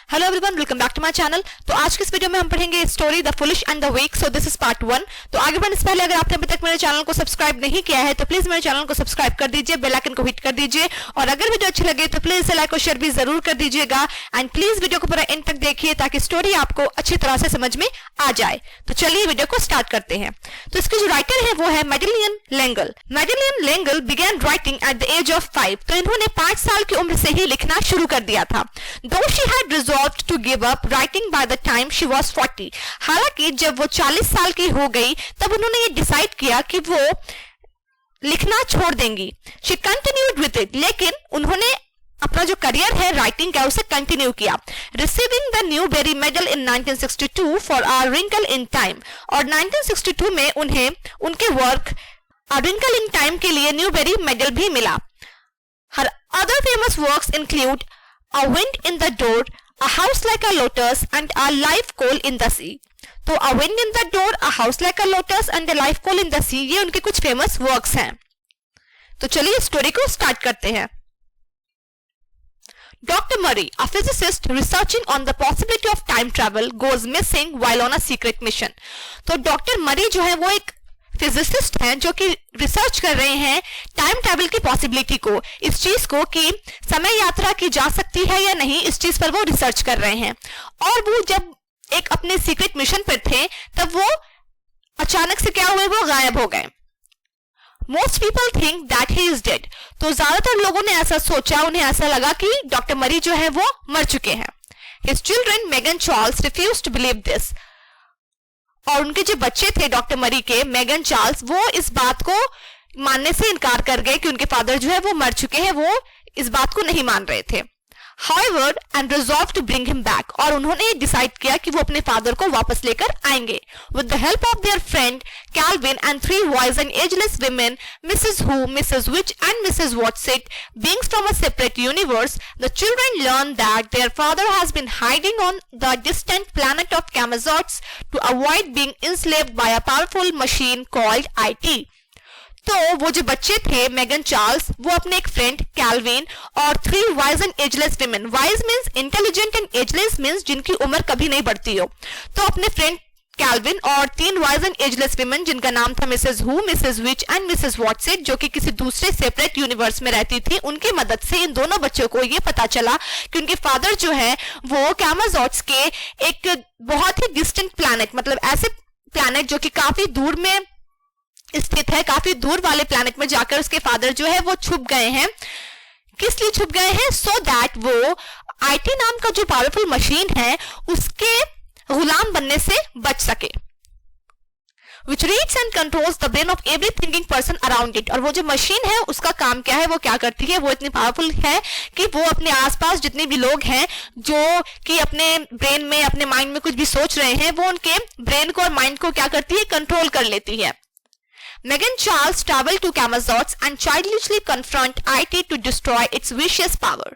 Hello everyone, welcome back to my channel. तो आज के इस वीडियो में हम पढ़ेंगे story the foolish and the weak. So this is part 1। तो आगे बढ़ने से पहले अगर आपने अभी तक मेरे चैनल को सब्सक्राइब नहीं किया है तो प्लीज मेरे चैनल को सब्सक्राइब कर दीजिए, बेल आइकन को हिट कर दीजिए और अगर वीडियो अच्छी लगे तो प्लीज इसे लाइक और शेयर भी जरूर कर दीजिएगा एंड प्लीज वीडियो को पूरा एंड तक देखिए ताकि स्टोरी आपको अच्छी तरह से समझ में आ जाए। तो चलिए वीडियो को स्टार्ट करते हैं। तो इसकी जो राइटर है वो है Madeleine L'Engle. Madeleine L'Engle began writing at the age of 5। तो इन्होंने 5 साल की उम्र से ही लिखना शुरू कर दिया था। Though she had resolved to give up writing by the time she was 40। हालांकि जब वो 40 साल की हो गई तब उन्होंने ये डिसाइड किया कि वो लिखना छोड़ देंगी। शी कंटिन्यूड विद इट, लेकिन उन्होंने अपना जो करियर है राइटिंग का उसे कंटिन्यू किया। Receiving the Newbery medal in 1962 for a wrinkle in time, और 1962 में उन्हें उनके work a wrinkle in time के लिए न्यूबेरी मेडल भी मिला। Her other famous works include a wind in the door, A house like a lotus and a live coal in the sea। तो A wind in the door, A house like a lotus and a live coal in the sea, ये उनके कुछ famous works हैं। तो चलिए story को start करते हैं। Dr. Murray, a physicist researching on the possibility of time travel, goes missing while on a secret mission। तो डॉक्टर मरी जो है वो एक फिजिसिस्ट हैं जो कि रिसर्च कर रहे हैं टाइम ट्रैवल की पॉसिबिलिटी को, इस चीज को कि समय यात्रा की जा सकती है या नहीं, इस चीज पर वो रिसर्च कर रहे हैं। और वो जब एक अपने सीक्रेट मिशन पर थे तब वो अचानक से क्या हुए, वो गायब हो गए। Most people think that he is dead. तो ज्यादातर लोगों ने ऐसा सोचा, उन्हें ऐसा लगा कि डॉक्टर मरी जो है वो मर चुके हैं। His children Megan Charles refuse to believe this, और उनके जो बच्चे थे डॉक्टर मरी के, मेगन चार्ल्स, वो इस बात को मानने से इनकार कर गए कि उनके फादर जो है वो मर चुके हैं। वो इस बात को नहीं मान रहे थे। However, and resolved to bring him back, और उन्होंने डिसाइड किया कि वो अपने फादर को वापस लेकर आएंगे। With the help of their friend Calvin and 3 wise and ageless women, Mrs. Who, Mrs. Witch and Mrs. Watson, beings from a separate universe, the children learn that their father has been hiding on the distant planet of Camazots to avoid being enslaved by a powerful machine called IT। तो वो जो बच्चे थे Megan Charles, वो अपने एक friend kelvin और 3 wise and ageless women, wise means intelligent and ageless means जिनकी उम्र कभी नहीं बढ़ती हो, तो अपने फ्रेंड कैल्विन और 3 वाइज एंड एजलेस विमेन जिनका नाम था Mrs who, Mrs which and Mrs Watson, जो कि किसी दूसरे सेपरेट यूनिवर्स में रहती थी, उनकी मदद से इन दोनों बच्चों को ये पता चला कि उनके फादर जो है वो कैमाजॉट्स के एक बहुत ही डिस्टेंट प्लैनेट, मतलब ऐसे प्लैनेट जो कि काफी दूर में स्थित है, काफी दूर वाले प्लैनेट में जाकर उसके फादर जो है वो छुप गए हैं। किस लिए छुप गए हैं? सो दैट वो आईटी नाम का जो पावरफुल मशीन है उसके गुलाम बनने से बच सके। Which reads and controls the brain of every thinking person around it। और वो जो मशीन है उसका काम क्या है, वो क्या करती है, वो इतनी पावरफुल है कि वो अपने आसपास जितने भी लोग हैं जो कि अपने ब्रेन में, अपने माइंड में कुछ भी सोच रहे हैं, वो उनके ब्रेन को और माइंड को क्या करती है, कंट्रोल कर लेती है। Megan Charles travel to Camazots and childishly confront IT to destroy its vicious power।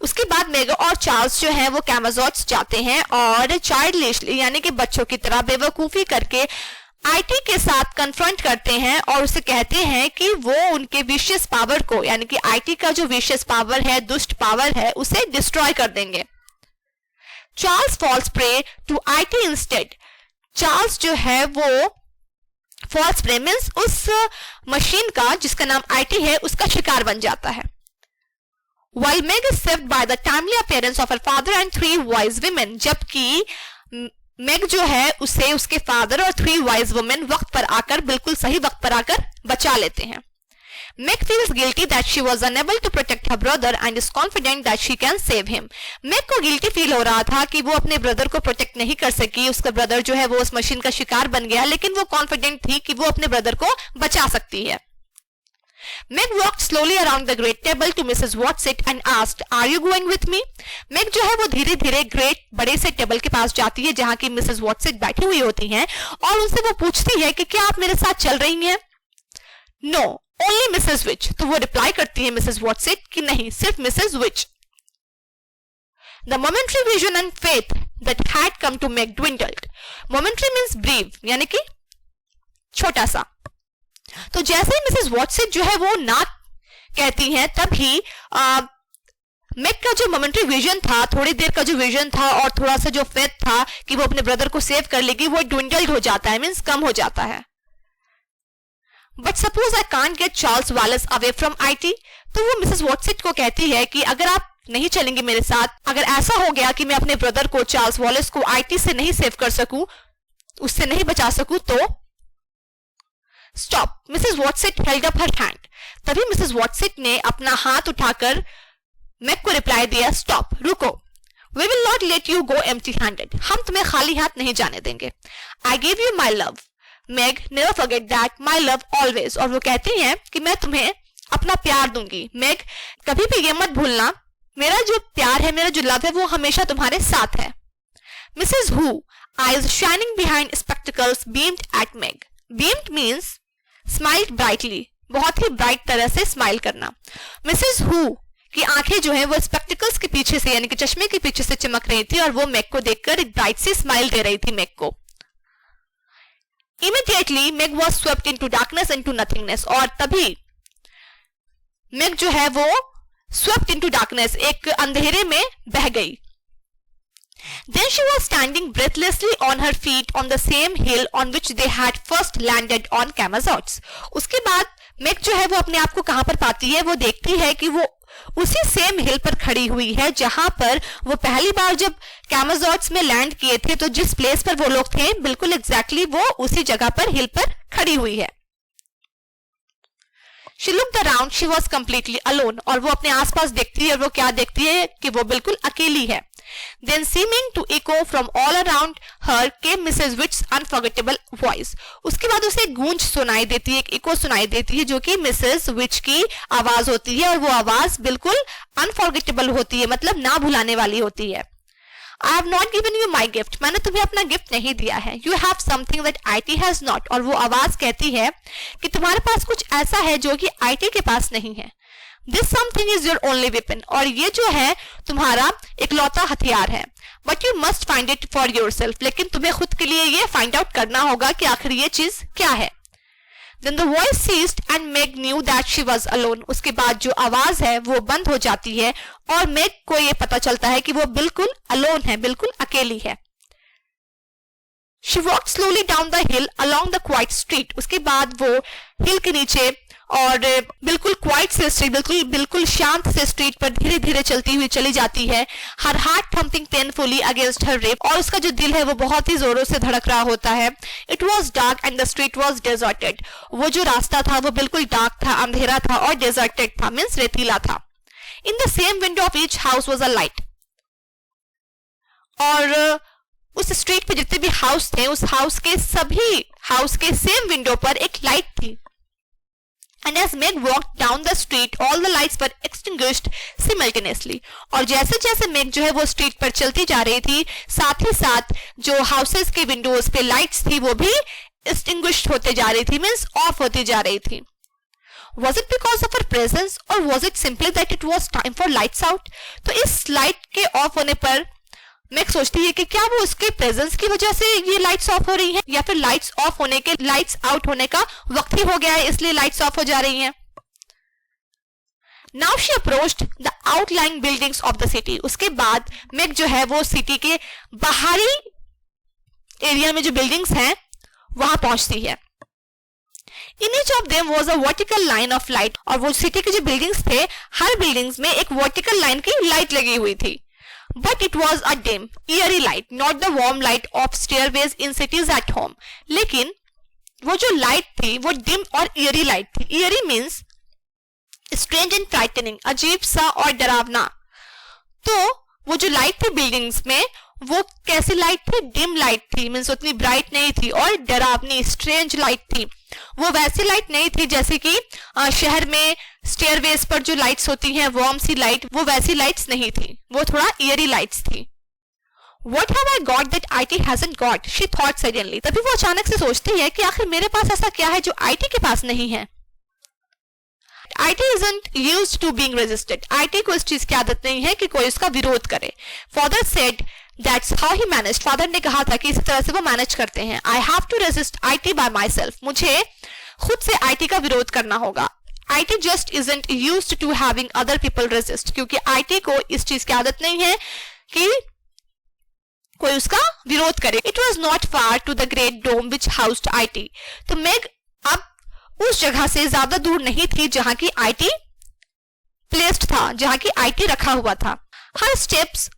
उसके बाद मेगा और चार्ल्स जो है वो कैमाजॉट्स जाते हैं और चाइल्डिशली यानी कि बच्चों की तरह बेवकूफी करके आईटी के साथ कन्फ्रंट करते हैं और उसे कहते हैं कि वो उनके विशियस पावर को, यानी कि आईटी का जो विशियस पावर है, दुष्ट पावर है, उसे डिस्ट्रॉय कर देंगे। Charles falls prey to it instead. Charles जो है वो फॉल्स प्रे मींस उस मशीन का जिसका नाम आईटी है उसका शिकार बन जाता है। While Meg is saved by the timely appearance of her father and 3 wise women, जबकि मेग जो है उसे उसके फादर और 3 वाइज वुमेन वक्त पर आकर, बिल्कुल सही वक्त पर आकर बचा लेते हैं। Meg feels guilty that she was unable to protect her brother and is confident that she can save him। Meg को गिल्टी फील हो रहा था कि वो अपने ब्रदर को प्रोटेक्ट नहीं कर सकी, उसका ब्रदर जो है वो उस मशीन का शिकार बन गया, लेकिन वो कॉन्फिडेंट थी कि वो अपने ब्रदर को बचा सकती है। Meg walked slowly around the great table to Mrs. Watson and asked, "Are you going with me?" Meg जो है वो धीरे धीरे ग्रेट बड़े से टेबल के पास जाती है जहां की मिसेस वॉटसन बैठी हुई होती हैं और उनसे वो पूछती है कि क्या आप मेरे साथ चल रही हैं? No, only Mrs. Witch। तो वो रिप्लाई करती है मिसेस वॉटसन कि नहीं, सिर्फ Mrs which. The momentary vision and faith that had come to Meg dwindled। Momentary means brief, यानी कि छोटा सा। तो जैसे ही मिसेस वॉटसन जो है वो ना कहती हैं तभी मैक का जो मोमेंटरी विजन था, थोड़ी देर का जो विजन था और थोड़ा सा जो फेथ था कि वो अपने ब्रदर को सेव कर लेगी, वो ड्विंडल्ड हो जाता है, मींस कम हो जाता है। But suppose I can't get Charles Wallace away from IT, तो वो मिसेस वॉटसेट को कहती है कि अगर आप नहीं चलेंगे मेरे साथ, अगर ऐसा हो गया कि मैं अपने ब्रदर को, चार्ल्स वॉलेस को आईटी से नहीं सेव कर सकूं, उससे नहीं बचा सकूं, तो stop. Mrs Whatsit held up her hand. तभी मिसेस वॉटसेट ने अपना हाथ उठाकर मैक को रिप्लाई दिया, स्टॉप, रुको। We will not let you go empty handed, हम तुम्हें खाली हाथ नहीं जाने देंगे। I give you my love, Meg never forget that, my love always. और वो कहती हैं कि मैं तुम्हें अपना प्यार दूंगी, मैग कभी भी ये मत भूलना, मेरा जो प्यार है, मेरा जो लव है, वो हमेशा तुम्हारे साथ है। Mrs who, eyes shining behind spectacles, beamed at Meg. Beamed means smiled brightly, बहुत ही ब्राइट तरह से स्माइल करना। मिसेस हु की आंखें जो है वो स्पेक्टिकल्स के पीछे से, यानी कि चश्मे के पीछे से चमक रही थी और वो मैग को देखकर एक ब्राइट सी स्माइल दे रही थी मैग को। Immediately Meg was swept into darkness, into nothingness, और तभी मैग जो है वो swept into darkness, एक अंधेरे में बह गई। Then she was standing breathlessly on her feet on the same hill on which they had first landed on Camazotz. उसके बाद मैग जो है वो अपने आप को कहां पर पाती है, वो देखती है कि वो उसी सेम हिल पर खड़ी हुई है जहां पर वो पहली बार जब कैमाजॉट्स में लैंड किए थे, तो जिस प्लेस पर वो लोग थे बिल्कुल एग्जैक्टली वो उसी जगह पर, हिल पर खड़ी हुई है। She looked around, she was completely alone, और वो अपने आसपास देखती है और वो क्या देखती है कि वो बिल्कुल अकेली है। Then seeming to echo from all around her came Mrs. Witt's unforgettable voice. उसके बाद उसे एक गूंज सुनाई देती है, एक इको सुनाई देती है जो कि मिसेस विच की आवाज होती है, और वो आवाज बिल्कुल अनफॉरगेटेबल होती है, मतलब ना भुलाने वाली होती है। I have not given you my gift. मैंने तुम्हें अपना गिफ्ट नहीं दिया है। You have something that IT has not. और वो आवाज कहती है कि तुम्हारे पास कुछ ऐसा है जो कि IT के पास नहीं है। This something is your only weapon. और ये जो है तुम्हारा इकलौता हथियार है। But you must find it for yourself. लेकिन तुम्हें खुद के लिए ये find out करना होगा कि आखिर ये चीज क्या है। Then the voice ceased and Meg knew that she was alone. उसके बाद जो आवाज है वो बंद हो जाती है और मैग को ये पता चलता है कि वो बिल्कुल alone है, बिल्कुल अकेली है। She walked slowly down the hill along the quiet street. उसके बाद वो हिल के नीचे और बिल्कुल क्वाइट से स्ट्रीट, बिल्कुल शांत से स्ट्रीट पर धीरे धीरे चलती हुई चली जाती है। Her heart thumping painfully against her rib, और उसका जो दिल है वो बहुत ही जोरों से धड़क रहा होता है। It was dark and the street was deserted. वो जो रास्ता था वो बिल्कुल डार्क था, अंधेरा था और डेजर्टेड था, मीन्स रेतीला था। In the same window of each house was a light. और उस स्ट्रीट पे जितने भी हाउस थे, उस हाउस के सभी हाउस के सेम विंडो पर एक लाइट थी। And as Meg walked down the street, all the lights were extinguished simultaneously. और जैसे जैसे Meg जो है वो स्ट्रीट पर चलती जा रही थी, साथ ही साथ जो हाउसेस के विंडोज पे लाइट्स थी वो भी extinguished होते जा रही थी, मीन्स ऑफ होती जा रही थी। Was it because of her presence or was it simply that it was time for lights out? तो इस लाइट के ऑफ होने पर मैग सोचती है कि क्या वो उसके प्रेजेंस की वजह से ये लाइट्स ऑफ हो रही हैं, या फिर लाइट्स ऑफ होने के, लाइट्स आउट होने का वक्त ही हो गया है इसलिए लाइट्स ऑफ हो जा रही हैं। Now she approached the outline buildings of the city. उसके बाद मैग जो है वो सिटी के बाहरी एरिया में जो बिल्डिंग्स हैं वहां पहुंचती है। In each of them was a vertical line of light, और वो सिटी के जो बिल्डिंग्स थे हर बिल्डिंग्स में एक वर्टिकल लाइन की लाइट लगी हुई थी। But it was a dim, eerie light, not the warm light of stairways in cities at home. लेकिन वो जो लाइट थी वो डिम और eerie लाइट थी। Eerie means strange and frightening, अजीब सा और डरावना। तो वो जो लाइट थी बिल्डिंग्स में वो कैसी लाइट थी? डिम लाइट थी, मीन्स उतनी ब्राइट नहीं थी, और डरावनी स्ट्रेंज लाइट थी। वो वैसी लाइट नहीं थी जैसे कि शहर में स्टेयरवेज पर जो लाइट्स होती हैं, वार्म सी लाइट, वो वैसी लाइट्स नहीं थी, वो थोड़ा ईयरी लाइट्स थी। What have I got that IT hasn't got? She thought suddenly. तभी वो अचानक से सोचती है कि आखिर मेरे पास ऐसा क्या है जो IT के पास नहीं है। IT isn't used to being resisted. IT को इस चीज की आदत नहीं है कि कोई उसका विरोध करे। Father said that's how he managed. Father ने कहा था कि इसी तरह से वो मैनेज करते हैं। I have to resist IT by myself. मुझे खुद से IT का विरोध करना होगा। IT just isn't used to having other people resist, क्योंकि IT को इस चीज की आदत नहीं है कि कोई उसका विरोध करे. It was not far to the great dome which housed IT. तो मेग अब उस जगह से ज्यादा दूर नहीं थी जहां की IT प्लेस्ड था, जहां की IT रखा हुआ था. Her steps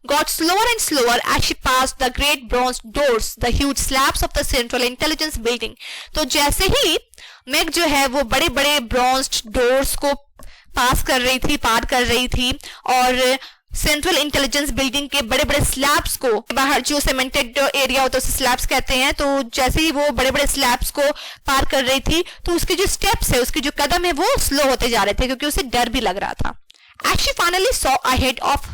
got slower and slower as she passed the great bronze doors, the huge slabs of the Central Intelligence Building. तो जैसे ही मेग जो है वो बड़े बड़े ब्रॉन्ज डोर्स को पार कर रही थी और सेंट्रल इंटेलिजेंस बिल्डिंग के बड़े बड़े स्लैब्स को, बाहर जो सीमेंटेड एरिया होता है उसे स्लैब्स कहते हैं, तो जैसे ही वो बड़े बड़े स्लैब्स को पार कर रही थी तो उसके जो स्टेप्स है, उसके जो कदम है वो स्लो होते जा रहे थे क्योंकि उसे डर भी लग रहा था. As she finally saw ahead of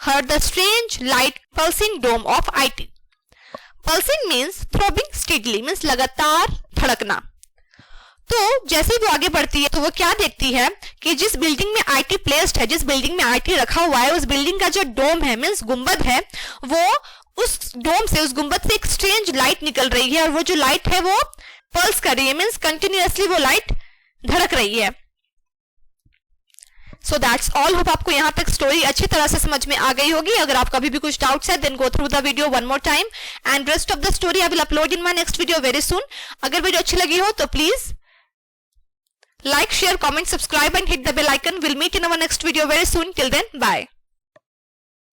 her the strange light pulsing dome of IT. Pulsing means throbbing steadily, means लगातार धड़कना. तो जैसे वो आगे बढ़ती है तो वो क्या देखती है कि जिस बिल्डिंग में IT प्लेस्ड है, जिस बिल्डिंग में IT रखा हुआ है, उस बिल्डिंग का जो डोम है, मीन्स गुंबद है, वो उस डोम से, उस गुंबद से एक स्ट्रेंज लाइट निकल रही है और वो जो लाइट है वो पल्स कर रही है, मीन्स कंटिन्यूअसली वो लाइट धड़क रही है. So that's all. होप आपको यहाँ तक स्टोरी अच्छी तरह से समझ में आ गई होगी. अगर आपका अभी भी कुछ डाउट्स है then go through the video one more time and rest of the story I will upload in my next video very soon. अगर वीडियो अच्छी लगी हो तो please like, share, comment, subscribe and hit the bell icon. We'll meet in our next video very soon. Till then, bye.